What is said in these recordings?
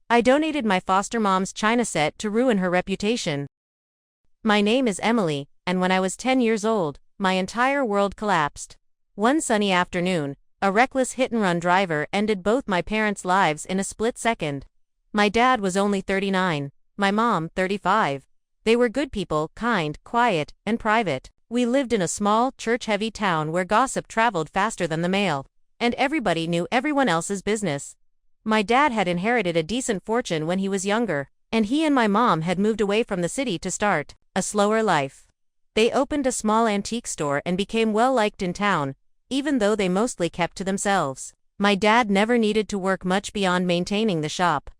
I donated my foster mom's china set to ruin her reputation. My name is Emily, and when I was 10 years old, my entire world collapsed. One sunny afternoon, a reckless hit-and-run driver ended both my parents' lives in a split second. My dad was only 39, my mom 35. They were good people, kind, quiet, and private. We lived in a small, church-heavy town where gossip traveled faster than the mail, and everybody knew everyone else's business. My dad had inherited a decent fortune when he was younger, and he and my mom had moved away from the city to start a slower life. They opened a small antique store and became well-liked in town, even though they mostly kept to themselves. My dad never needed to work much beyond maintaining the shop.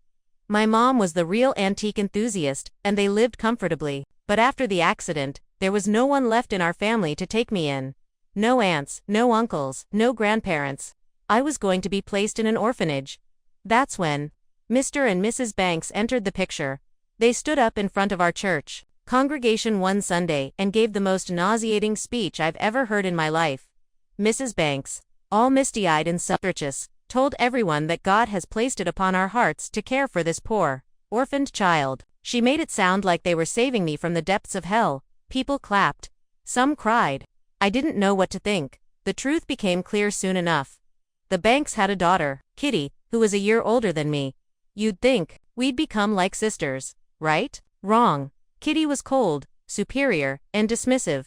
My mom was the real antique enthusiast, and they lived comfortably. But after the accident, there was no one left in our family to take me in. No aunts, no uncles, no grandparents. I was going to be placed in an orphanage. That's when Mr. and Mrs. Banks entered the picture. They stood up in front of our church congregation one Sunday and gave the most nauseating speech I've ever heard in my life. Mrs. Banks, all misty-eyed and self-righteous, told everyone that God has placed it upon our hearts to care for this poor, orphaned child. She made it sound like they were saving me from the depths of hell. People clapped. Some cried. I didn't know what to think. The truth became clear soon enough. The Banks had a daughter, Kitty, who was a year older than me. You'd think we'd become like sisters, right? Wrong. Kitty was cold, superior, and dismissive.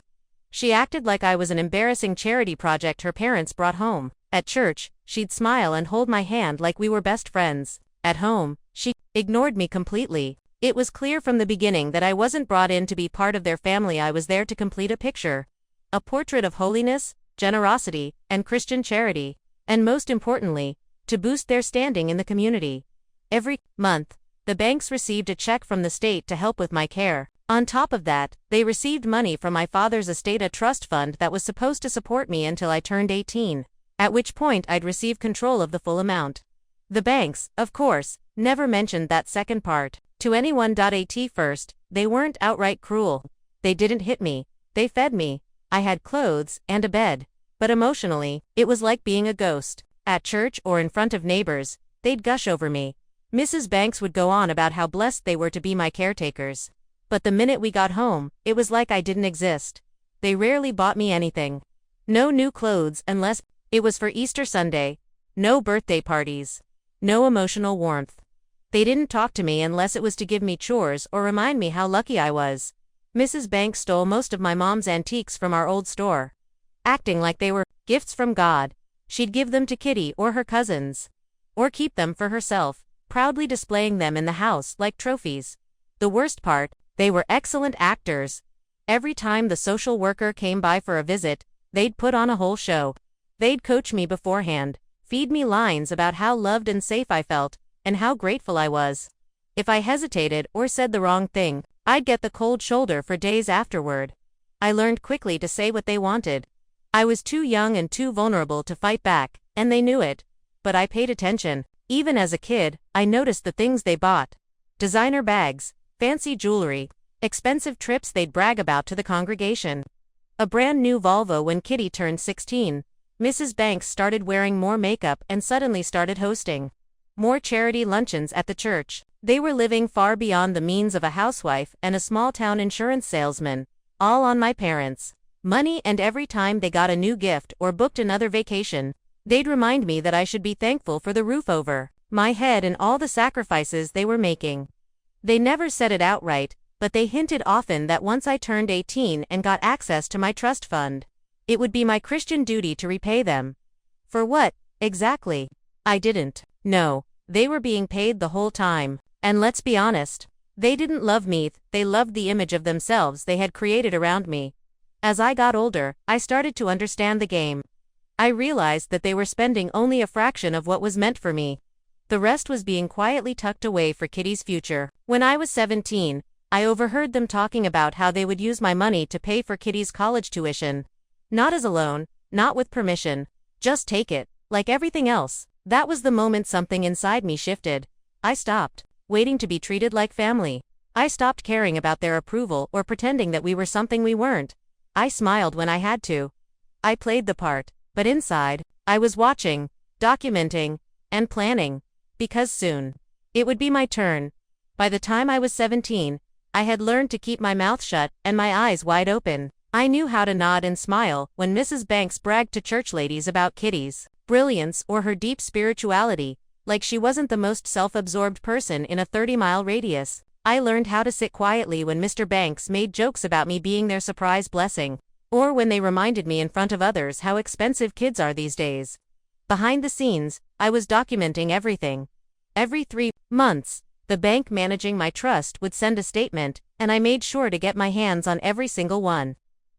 She acted like I was an embarrassing charity project her parents brought home. At church, she'd smile and hold my hand like we were best friends. At home, she ignored me completely. It was clear from the beginning that I wasn't brought in to be part of their family. I was there to complete a picture. A portrait of holiness, generosity, and Christian charity. And most importantly, to boost their standing in the community. Every month, the Banks received a check from the state to help with my care. On top of that, they received money from my father's estate, a trust fund that was supposed to support me until I turned 18, at which point I'd receive control of the full amount. The Banks, of course, never mentioned that second part to anyone. At first, they weren't outright cruel. They didn't hit me. They fed me. I had clothes and a bed. But emotionally, it was like being a ghost. At church or in front of neighbors, they'd gush over me. Mrs. Banks would go on about how blessed they were to be my caretakers. But the minute we got home, it was like I didn't exist. They rarely bought me anything. No new clothes unless it was for Easter Sunday. No birthday parties. No emotional warmth. They didn't talk to me unless it was to give me chores or remind me how lucky I was. Mrs. Banks stole most of my mom's antiques from our old store. Acting like they were gifts from God, she'd give them to Kitty or her cousins. Or keep them for herself, proudly displaying them in the house like trophies. The worst part, they were excellent actors. Every time the social worker came by for a visit, they'd put on a whole show. They'd coach me beforehand, feed me lines about how loved and safe I felt, and how grateful I was. If I hesitated or said the wrong thing, I'd get the cold shoulder for days afterward. I learned quickly to say what they wanted. I was too young and too vulnerable to fight back, and they knew it. But I paid attention. Even as a kid, I noticed the things they bought. Designer bags, fancy jewelry, expensive trips they'd brag about to the congregation. A brand new Volvo when Kitty turned 16. Mrs. Banks started wearing more makeup and suddenly started hosting more charity luncheons at the church. They were living far beyond the means of a housewife and a small-town insurance salesman, all on my parents' money, and every time they got a new gift or booked another vacation, they'd remind me that I should be thankful for the roof over my head and all the sacrifices they were making. They never said it outright, but they hinted often that once I turned 18 and got access to my trust fund, it would be my Christian duty to repay them. For what, exactly? I didn't know. They were being paid the whole time. And let's be honest, they didn't love me, they loved the image of themselves they had created around me. As I got older, I started to understand the game. I realized that they were spending only a fraction of what was meant for me. The rest was being quietly tucked away for Kitty's future. When I was 17, I overheard them talking about how they would use my money to pay for Kitty's college tuition. Not as a loan, not with permission. Just take it, like everything else. That was the moment something inside me shifted. I stopped waiting to be treated like family. I stopped caring about their approval or pretending that we were something we weren't. I smiled when I had to. I played the part, but inside, I was watching, documenting, and planning. Because soon, It would be my turn. By the time I was 17, I had learned to keep my mouth shut and my eyes wide open. I knew how to nod and smile when Mrs. Banks bragged to church ladies about Kitty's brilliance or her deep spirituality, like she wasn't the most self-absorbed person in a 30-mile radius. I learned how to sit quietly when Mr. Banks made jokes about me being their surprise blessing, or when they reminded me in front of others how expensive kids are these days. Behind the scenes, I was documenting everything. Every 3 months, the bank managing my trust would send a statement, and I made sure to get my hands on every single one.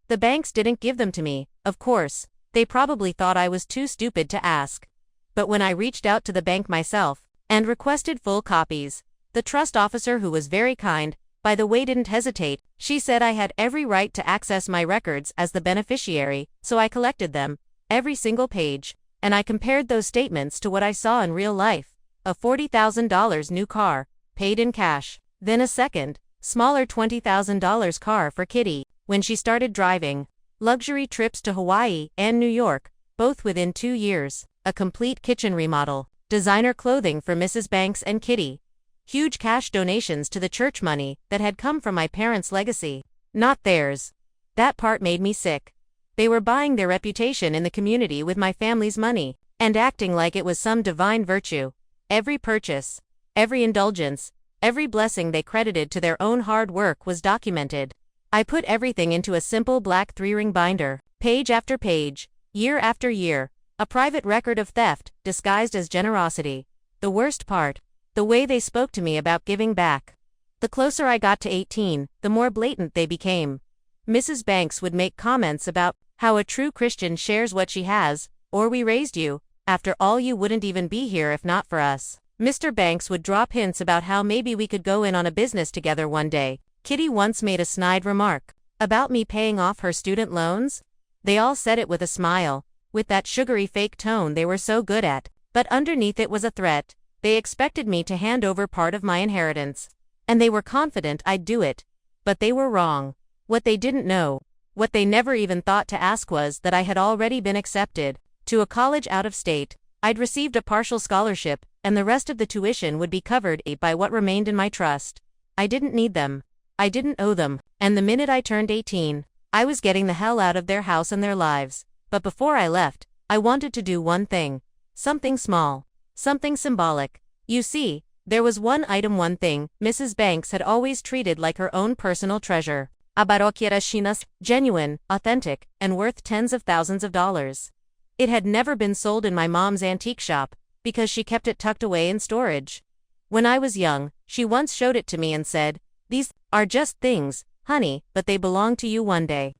The banks didn't give them to me, of course. They probably thought I was too stupid to ask. But when I reached out to the bank myself and requested full copies, the trust officer, who was very kind, by the way, didn't hesitate. She said I had every right to access my records as the beneficiary, so I collected them, every single page, and I compared those statements to what I saw in real life. A $40,000 new car, paid in cash. Then a second, smaller $20,000 car for Kitty when she started driving. Luxury trips to Hawaii and New York, both within 2 years. A complete kitchen remodel. Designer clothing for Mrs. Banks and Kitty. Huge cash donations to the church, money that had come from my parents' legacy, not theirs. That part made me sick. They were buying their reputation in the community with my family's money, and acting like it was some divine virtue. Every purchase, every indulgence, every blessing they credited to their own hard work was documented. I put everything into a simple black 3-ring binder, page after page, year after year, a private record of theft, disguised as generosity. The worst part, the way they spoke to me about giving back. The closer I got to 18, the more blatant they became. Mrs. Banks would make comments about how a true Christian shares what she has, or we raised you, after all you wouldn't even be here if not for us. Mr. Banks would drop hints about how maybe we could go in on a business together one day. Kitty once made a snide remark about me paying off her student loans. They all said it with a smile, with that sugary fake tone they were so good at, but underneath it was a threat. They expected me to hand over part of my inheritance, and they were confident I'd do it. But they were wrong. What they didn't know, what they never even thought to ask, was that I had already been accepted to a college out of state. I'd received a partial scholarship, and the rest of the tuition would be covered by what remained in my trust. I didn't need them. I didn't owe them, and the minute I turned 18, I was getting the hell out of their house and their lives. But before I left, I wanted to do one thing. Something small. Something symbolic. You see, there was one item, one thing, Mrs. Banks had always treated like her own personal treasure. A parroquia chinas, genuine, authentic, and worth tens of thousands of dollars. It had never been sold in my mom's antique shop, because she kept it tucked away in storage. When I was young, she once showed it to me and said, "These are just things, honey, but they belong to you one day."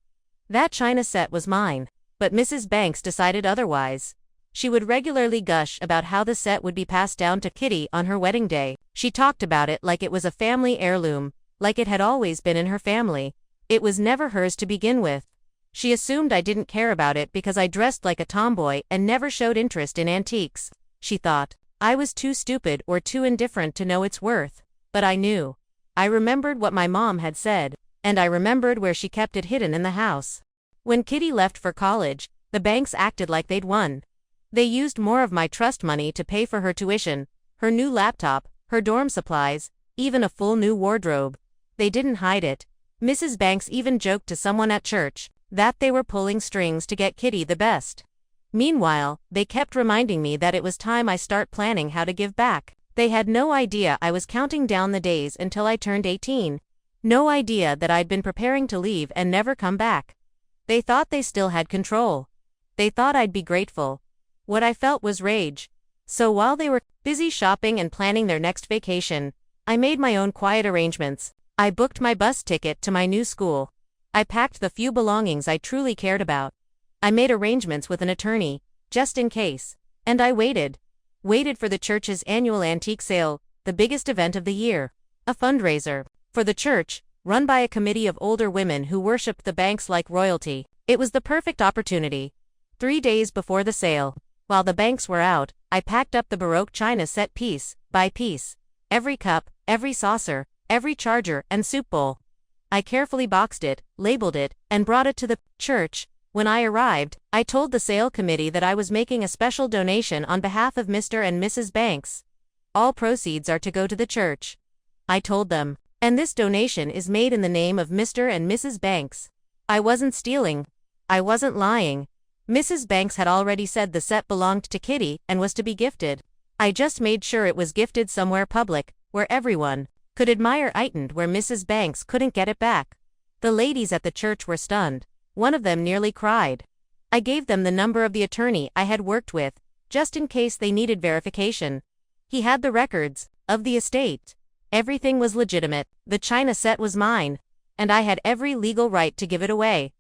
That china set was mine, but Mrs. Banks decided otherwise. She would regularly gush about how the set would be passed down to Kitty on her wedding day. She talked about it like it was a family heirloom, like it had always been in her family. It was never hers to begin with. She assumed I didn't care about it because I dressed like a tomboy and never showed interest in antiques. She thought I was too stupid or too indifferent to know its worth. But I knew. I remembered what my mom had said, and I remembered where she kept it hidden in the house. When Kitty left for college, the banks acted like they'd won. They used more of my trust money to pay for her tuition, her new laptop, her dorm supplies, even a full new wardrobe. They didn't hide it. Mrs. Banks even joked to someone at church that they were pulling strings to get Kitty the best. Meanwhile, they kept reminding me that it was time I start planning how to give back. They had no idea I was counting down the days until I turned 18. No idea that I'd been preparing to leave and never come back. They thought they still had control. They thought I'd be grateful. What I felt was rage. So while they were busy shopping and planning their next vacation, I made my own quiet arrangements. I booked my bus ticket to my new school. I packed the few belongings I truly cared about. I made arrangements with an attorney, just in case. And I waited. Waited for the church's annual antique sale, the biggest event of the year. A fundraiser for the church, run by a committee of older women who worshipped the banks like royalty. It was the perfect opportunity. 3 days before the sale, while the banks were out, I packed up the Baroque china set piece by piece. Every cup, every saucer, every charger and soup bowl. I carefully boxed it, labeled it, and brought it to the church. When I arrived, I told the sale committee that I was making a special donation on behalf of Mr. and Mrs. Banks. All proceeds are to go to the church. I told them. And this donation is made in the name of Mr. and Mrs. Banks. I wasn't stealing. I wasn't lying. Mrs. Banks had already said the set belonged to Kitty and was to be gifted. I just made sure it was gifted somewhere public, where everyone could admire it, where Mrs. Banks couldn't get it back. The ladies at the church were stunned. One of them nearly cried. I gave them the number of the attorney I had worked with, just in case they needed verification. He had the records of the estate. Everything was legitimate. The china set was mine, and I had every legal right to give it away.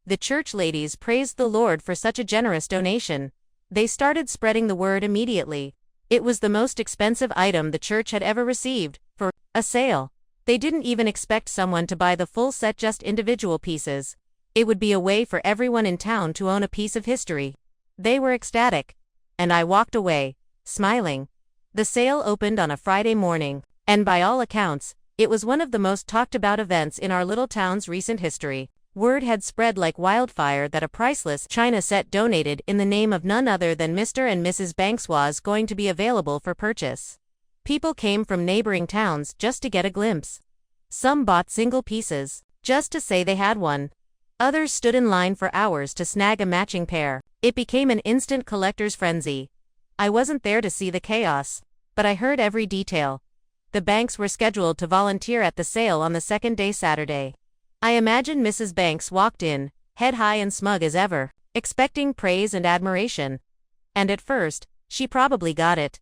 The church ladies praised the Lord for such a generous donation. They started spreading the word immediately. It was the most expensive item the church had ever received, for a sale. They didn't even expect someone to buy the full set, just individual pieces. It would be a way for everyone in town to own a piece of history. They were ecstatic. And I walked away, smiling. The sale opened on a Friday morning, and by all accounts, it was one of the most talked about events in our little town's recent history. Word had spread like wildfire that a priceless china set donated in the name of none other than Mr. and Mrs. Banks was going to be available for purchase. People came from neighboring towns just to get a glimpse. Some bought single pieces, just to say they had one. Others stood in line for hours to snag a matching pair. It became an instant collector's frenzy. I wasn't there to see the chaos, but I heard every detail. The Banks were scheduled to volunteer at the sale on the second day, Saturday. I imagine Mrs. Banks walked in, head high and smug as ever, expecting praise and admiration. And at first, she probably got it.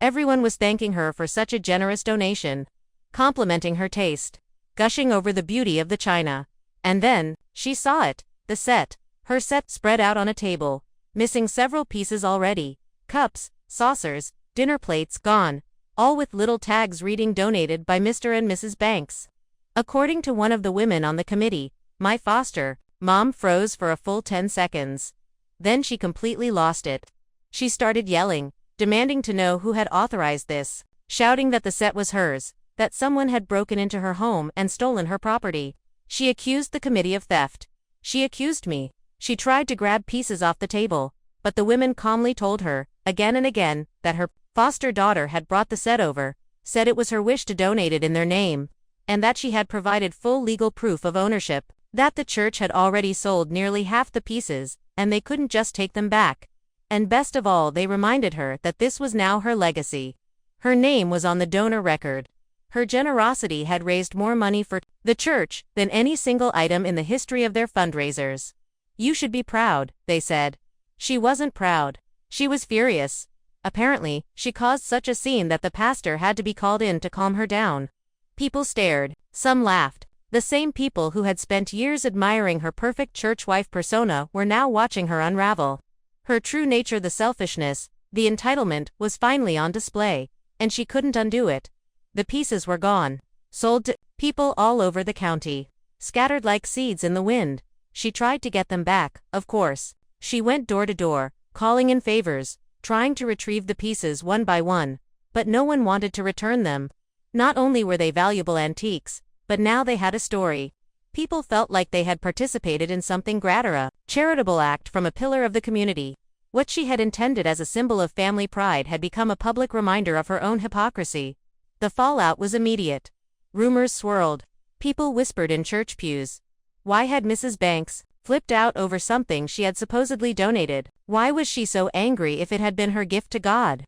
Everyone was thanking her for such a generous donation, complimenting her taste, gushing over the beauty of the china. And then, she saw it, the set, her set spread out on a table, missing several pieces already. Cups, saucers, dinner plates gone, all with little tags reading donated by Mr. and Mrs. Banks. According to one of the women on the committee, my foster mom froze for a full 10 seconds. Then she completely lost it. She started yelling, demanding to know who had authorized this, shouting that the set was hers, that someone had broken into her home and stolen her property. She accused the committee of theft. She accused me. She tried to grab pieces off the table, but the women calmly told her, again and again, that her foster daughter had brought the set over, said it was her wish to donate it in their name, and that she had provided full legal proof of ownership, that the church had already sold nearly half the pieces, and they couldn't just take them back. And best of all, they reminded her that this was now her legacy. Her name was on the donor record. Her generosity had raised more money for the church than any single item in the history of their fundraisers. You should be proud, they said. She wasn't proud. She was furious. Apparently, she caused such a scene that the pastor had to be called in to calm her down. People stared, some laughed. The same people who had spent years admiring her perfect church wife persona were now watching her unravel. Her true nature, the selfishness, the entitlement, was finally on display, and she couldn't undo it. The pieces were gone, sold to people all over the county, scattered like seeds in the wind. She tried to get them back, of course. She went door to door, calling in favors, trying to retrieve the pieces one by one, but no one wanted to return them. Not only were they valuable antiques, but now they had a story. People felt like they had participated in something greater, a charitable act from a pillar of the community. What she had intended as a symbol of family pride had become a public reminder of her own hypocrisy. The fallout was immediate. Rumors swirled. People whispered in church pews. Why had Mrs. Banks flipped out over something she had supposedly donated? Why was she so angry if it had been her gift to God?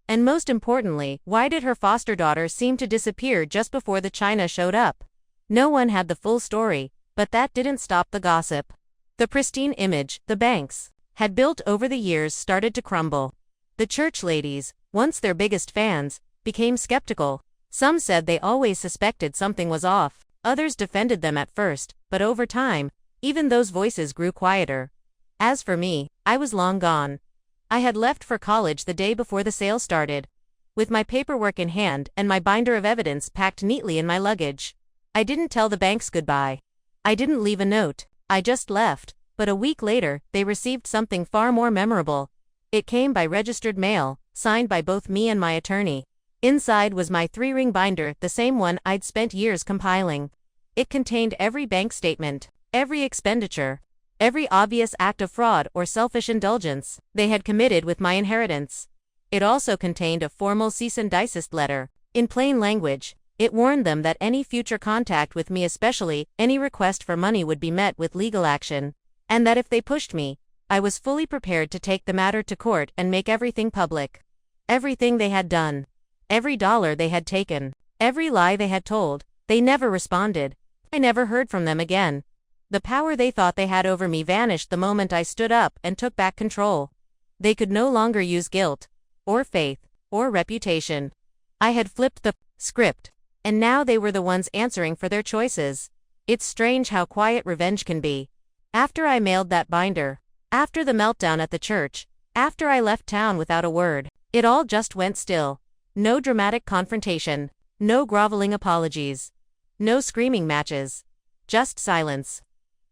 And most importantly, why did her foster daughter seem to disappear just before the china showed up? No one had the full story, but that didn't stop the gossip. The pristine image the Banks had built over the years started to crumble. The church ladies, once their biggest fans, became skeptical. Some said they always suspected something was off. Others defended them at first, but over time, even those voices grew quieter. As for me, I was long gone. I had left for college the day before the sale started, with my paperwork in hand and my binder of evidence packed neatly in my luggage. I didn't tell the Banks goodbye. I didn't leave a note. I just left, but a week later, they received something far more memorable. It came by registered mail, signed by both me and my attorney. Inside was my 3-ring binder, the same one I'd spent years compiling. It contained every bank statement, every expenditure, every obvious act of fraud or selfish indulgence they had committed with my inheritance. It also contained a formal cease and desist letter. In plain language, it warned them that any future contact with me, especially any request for money, would be met with legal action, and that if they pushed me, I was fully prepared to take the matter to court and make everything public. Everything they had done, every dollar they had taken, every lie they had told, they never responded. I never heard from them again. The power they thought they had over me vanished the moment I stood up and took back control. They could no longer use guilt, or faith, or reputation. I had flipped the script, and now they were the ones answering for their choices. It's strange how quiet revenge can be. After I mailed that binder, after the meltdown at the church, after I left town without a word, it all just went still. No dramatic confrontation, no groveling apologies, no screaming matches, just silence.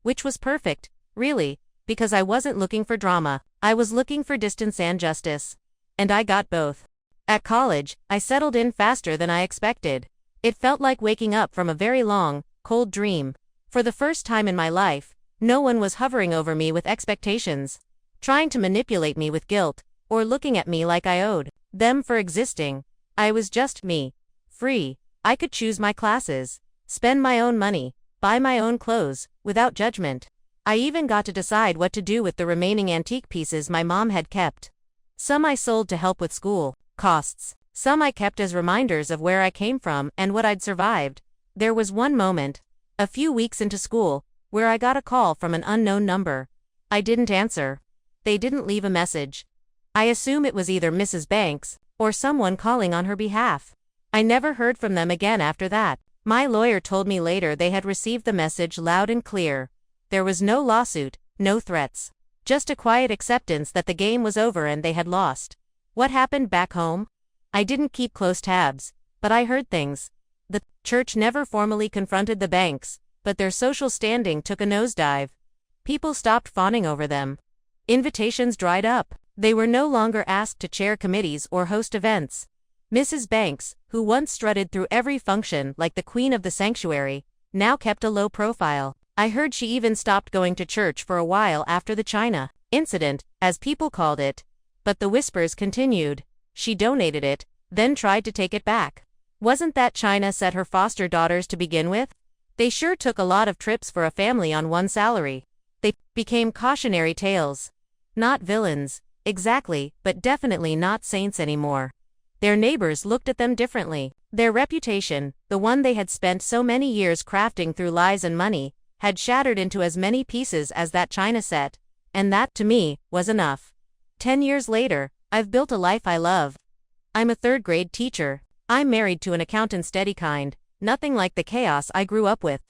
Which was perfect, really, because I wasn't looking for drama, I was looking for distance and justice. And I got both. At college, I settled in faster than I expected. It felt like waking up from a very long, cold dream. For the first time in my life, no one was hovering over me with expectations, trying to manipulate me with guilt, or looking at me like I owed them for existing. I was just me. Free. I could choose my classes, spend my own money, buy my own clothes, without judgment. I even got to decide what to do with the remaining antique pieces my mom had kept. Some I sold to help with school costs. Some I kept as reminders of where I came from and what I'd survived. There was one moment, a few weeks into school, where I got a call from an unknown number. I didn't answer. They didn't leave a message. I assume it was either Mrs. Banks, or someone calling on her behalf. I never heard from them again after that. My lawyer told me later they had received the message loud and clear. There was no lawsuit, no threats. Just a quiet acceptance that the game was over and they had lost. What happened back home? I didn't keep close tabs, but I heard things. The church never formally confronted the banks, but their social standing took a nosedive. People stopped fawning over them. Invitations dried up. They were no longer asked to chair committees or host events. Mrs. Banks, who once strutted through every function like the queen of the sanctuary, now kept a low profile. I heard she even stopped going to church for a while after the China incident, as people called it. But the whispers continued. She donated it, then tried to take it back. Wasn't that China set her foster daughters to begin with? They sure took a lot of trips for a family on one salary. They became cautionary tales. Not villains, exactly, but definitely not saints anymore. Their neighbors looked at them differently. Their reputation, the one they had spent so many years crafting through lies and money, had shattered into as many pieces as that China set. And that, to me, was enough. 10 years later, I've built a life I love. I'm a third-grade teacher. I'm married to an accountant steady kind, nothing like the chaos I grew up with.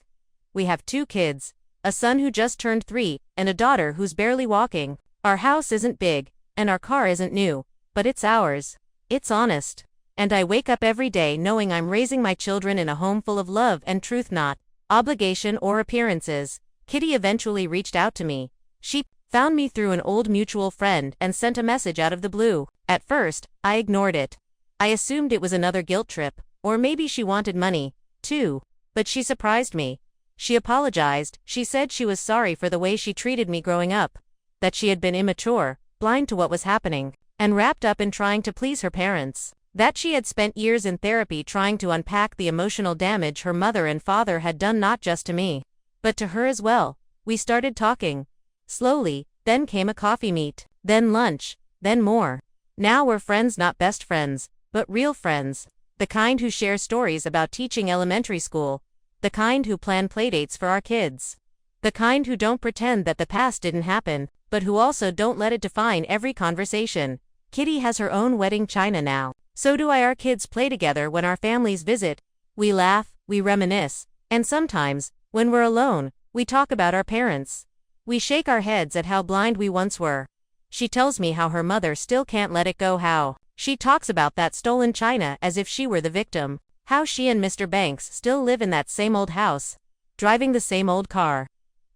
We have 2 kids, a son who just turned 3, and a daughter who's barely walking. Our house isn't big, and our car isn't new, but it's ours. It's honest. And I wake up every day knowing I'm raising my children in a home full of love and truth, not obligation or appearances. Kitty eventually reached out to me. She found me through an old mutual friend and sent a message out of the blue. At first, I ignored it. I assumed it was another guilt trip, or maybe she wanted money, too. But she surprised me. She apologized. She said she was sorry for the way she treated me growing up, that she had been immature, blind to what was happening, and wrapped up in trying to please her parents. That she had spent years in therapy trying to unpack the emotional damage her mother and father had done not just to me, but to her as well. We started talking. Slowly, then came a coffee meet, then lunch, then more. Now we're friends, not best friends, but real friends. The kind who share stories about teaching elementary school. The kind who plan playdates for our kids. The kind who don't pretend that the past didn't happen, but who also don't let it define every conversation. Kitty has her own wedding china now. So do I. Our kids play together when our families visit. We laugh, we reminisce, and sometimes, when we're alone, we talk about our parents. We shake our heads at how blind we once were. She tells me how her mother still can't let it go, how she talks about that stolen china as if she were the victim, how she and Mr. Banks still live in that same old house, driving the same old car.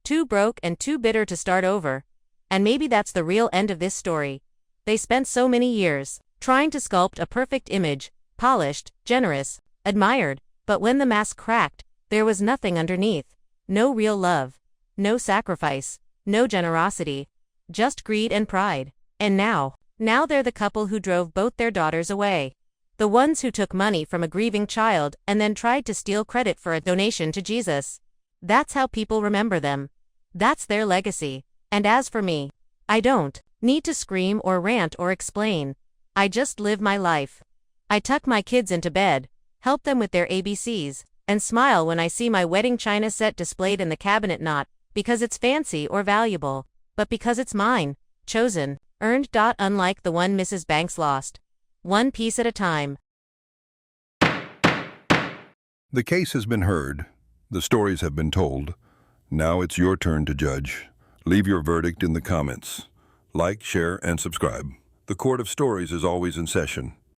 Too broke and too bitter to start over. And maybe that's the real end of this story. They spent so many years trying to sculpt a perfect image, polished, generous, admired, but when the mask cracked, there was nothing underneath. No real love. No sacrifice. No generosity. Just greed and pride. And now, Now they're the couple who drove both their daughters away. The ones who took money from a grieving child and then tried to steal credit for a donation to Jesus. That's how people remember them. That's their legacy. And as for me, I don't need to scream or rant or explain. I just live my life. I tuck my kids into bed, help them with their ABCs, and smile when I see my wedding china set displayed in the cabinet, not because it's fancy or valuable, but because it's mine, chosen, earned. Unlike the one Mrs. Banks lost. One piece at a time. The case has been heard. The stories have been told. Now it's your turn to judge. Leave your verdict in the comments. Like, share, and subscribe. The Court of Stories is always in session.